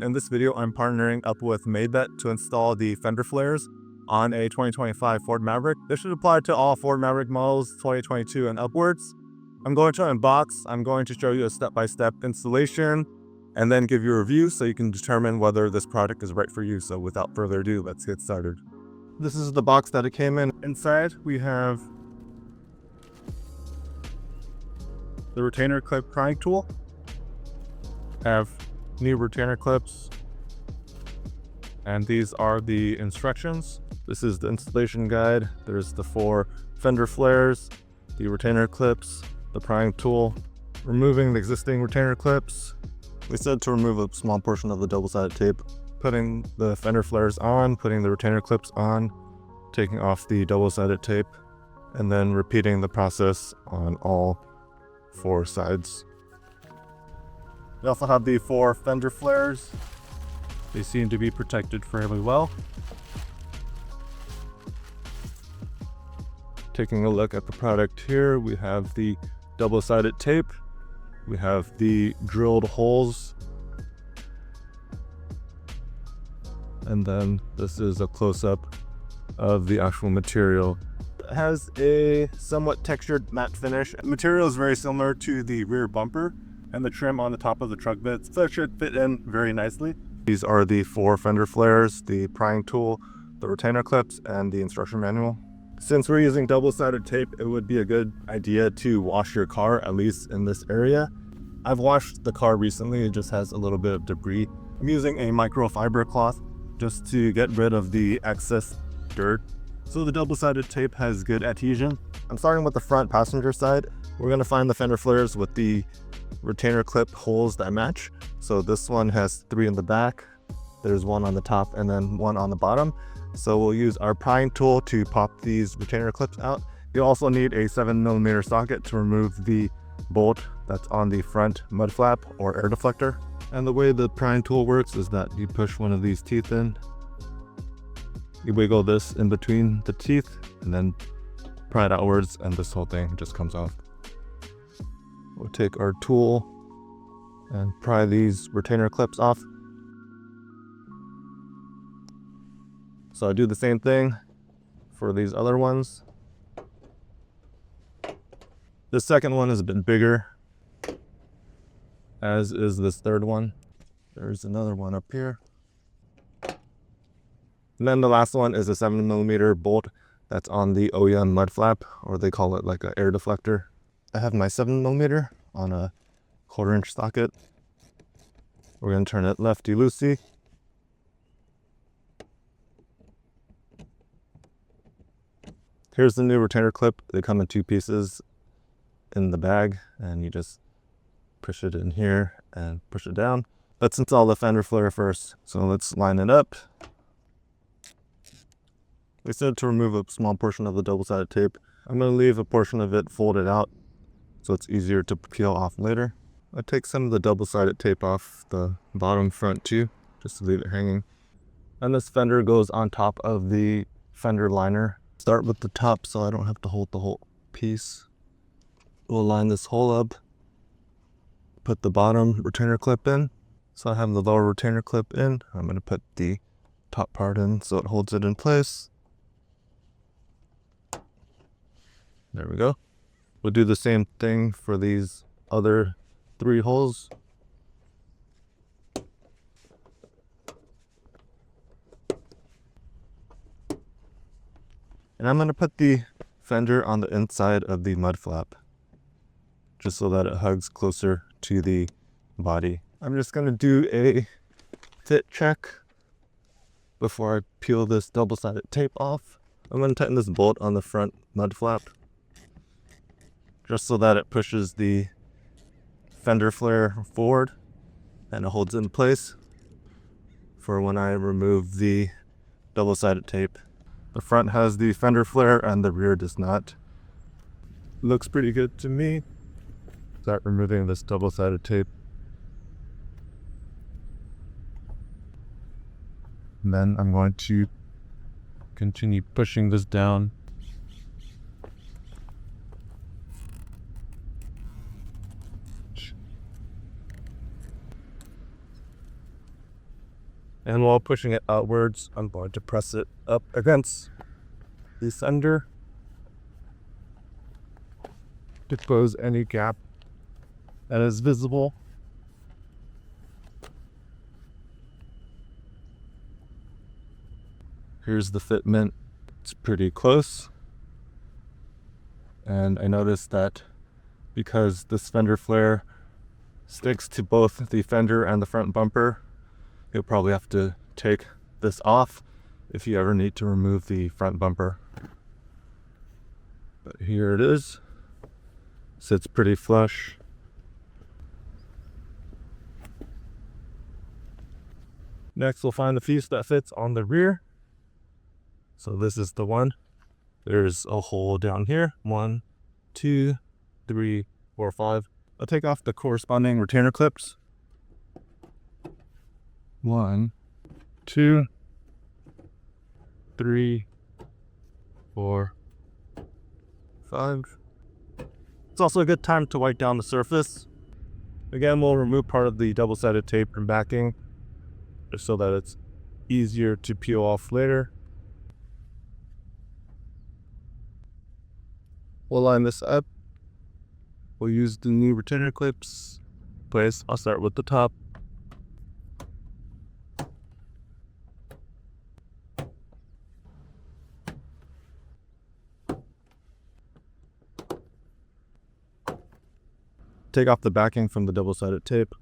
In this video, I'm partnering up with Mabett to install the fender flares on a 2025 Ford Maverick. This should apply to all Ford Maverick models 2022 and upwards. I'm going to unbox, I'm going to show you a step-by-step installation and then give you a review so you can determine whether this product is right for you. So without further ado, let's get started. This is the box that it came in. Inside, we have the retainer clip prying tool. Have new retainer clips, and these are the instructions. This is the installation guide. There's the 4 fender flares, the retainer clips, the prying tool, removing the existing retainer clips. We said to remove a small portion of the double-sided tape, putting the fender flares on, putting the retainer clips on, taking off the double-sided tape, and then repeating the process on all 4 sides. We also have the 4 fender flares. They seem to be protected fairly well. Taking a look at the product here, we have the double-sided tape. We have the drilled holes. And then this is a close-up of the actual material. It has a somewhat textured matte finish. The material is very similar to the rear bumper and the trim on the top of the truck bed, so it should fit in very nicely. These are the 4 fender flares, the prying tool, the retainer clips, and the instruction manual. Since we're using double-sided tape, it would be a good idea to wash your car, at least in this area. I've washed the car recently, it just has a little bit of debris. I'm using a microfiber cloth just to get rid of the excess dirt. So the double-sided tape has good adhesion. I'm starting with the front passenger side. We're going to find the fender flares with the retainer clip holes that match. So this one has 3 in the back, there's 1 on the top, and then 1 on the bottom. So we'll use our prying tool to pop these retainer clips out. You also need a 7mm socket to remove the bolt that's on the front mud flap or air deflector. And the way the prying tool works is that you push one of these teeth in, you wiggle this in between the teeth, and then pry it outwards, and this whole thing just comes off. We'll take our tool and pry these retainer clips off. So I do the same thing for these other ones. This second one is a bit bigger, as is this third one. There's another one up here. And then the last one is a 7mm bolt that's on the OEM mud flap, or they call it like an air deflector. I have my 7mm on a 1/4" socket. We're going to turn it lefty-loosey. Here's the new retainer clip. They come in 2 pieces in the bag, and you just push it in here and push it down. Let's install the fender flare first. So let's line it up. They said to remove a small portion of the double-sided tape. I'm going to leave a portion of it folded out so it's easier to peel off later. I take some of the double-sided tape off the bottom front too, just to leave it hanging. And this fender goes on top of the fender liner. Start with the top so I don't have to hold the whole piece. We'll line this hole up, put the bottom retainer clip in. So I have the lower retainer clip in. I'm going to put the top part in so it holds it in place. There we go. We'll do the same thing for these other 3 holes. And I'm going to put the fender on the inside of the mud flap, just so that it hugs closer to the body. I'm just going to do a fit check before I peel this double-sided tape off. I'm going to tighten this bolt on the front mud flap, just so that it pushes the fender flare forward and it holds it in place for when I remove the double-sided tape. The front has the fender flare and the rear does not. Looks pretty good to me. Start removing this double-sided tape. And then I'm going to continue pushing this down. And while pushing it outwards, I'm going to press it up against the fender to close any gap that is visible. Here's the fitment. It's pretty close. And I noticed that because this fender flare sticks to both the fender and the front bumper, you'll probably have to take this off if you ever need to remove the front bumper. But here it is. Sits pretty flush. Next, we'll find the piece that fits on the rear. So this is the one. There's a hole down here. 1, 2, 3, 4, 5. I'll take off the corresponding retainer clips. 1, 2, 3, 4, 5. It's also a good time to wipe down the surface. Again, we'll remove part of the double-sided tape and backing just so that it's easier to peel off later. We'll line this up. We'll use the new retainer clips. I'll start with the top. Take off the backing from the double-sided tape.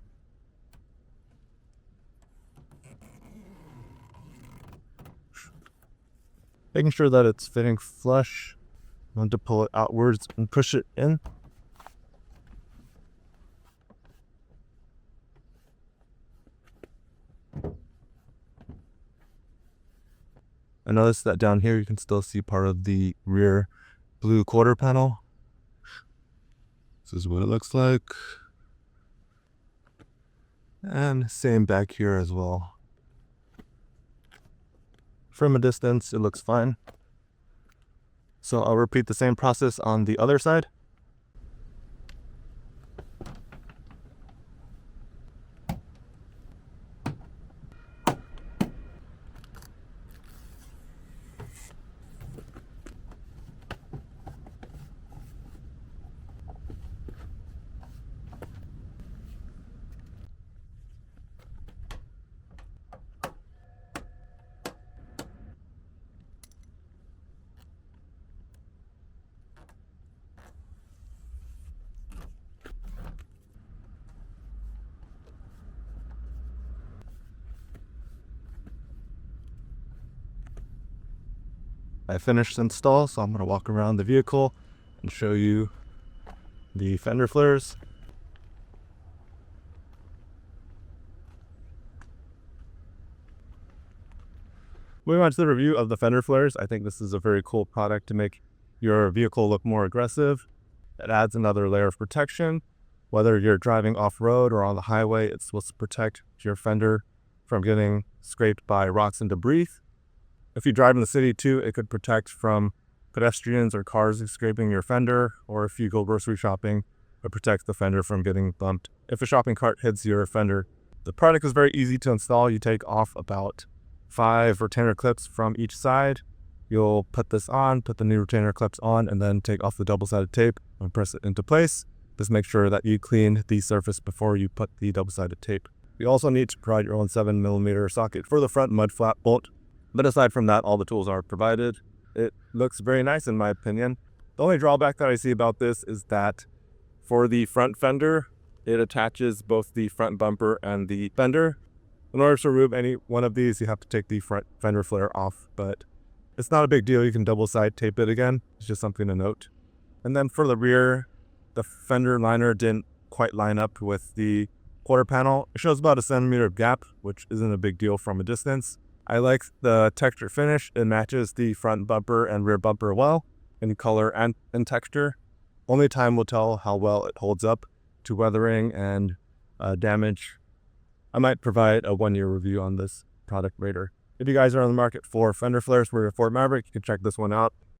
Making sure that it's fitting flush. I want to pull it outwards and push it in. I noticed that down here you can still see part of the rear blue quarter panel. This is what it looks like. And same back here as well. From a distance, it looks fine. So I'll repeat the same process on the other side. I finished the install, so I'm going to walk around the vehicle and show you the fender flares. Moving on to the review of the fender flares, I think this is a very cool product to make your vehicle look more aggressive. It adds another layer of protection. Whether you're driving off-road or on the highway, it's supposed to protect your fender from getting scraped by rocks and debris. If you drive in the city too, it could protect from pedestrians or cars scraping your fender, or if you go grocery shopping, it protects the fender from getting bumped if a shopping cart hits your fender. The product is very easy to install. You take off about 5 retainer clips from each side. You'll put this on, put the new retainer clips on, and then take off the double-sided tape and press it into place. Just make sure that you clean the surface before you put the double-sided tape. You also need to provide your own 7mm socket for the front mud flap bolt. But aside from that, all the tools are provided. It looks very nice in my opinion. The only drawback that I see about this is that for the front fender, it attaches both the front bumper and the fender. In order to remove any one of these, you have to take the front fender flare off, but it's not a big deal. You can double side tape it again. It's just something to note. And then for the rear, the fender liner didn't quite line up with the quarter panel. It shows about 1 centimeter gap, which isn't a big deal from a distance. I like the texture finish. It matches the front bumper and rear bumper well in color and in texture. Only time will tell how well it holds up to weathering and damage. I might provide a 1-year review on this product later. If you guys are on the market for fender flares for your Ford Maverick, you can check this one out.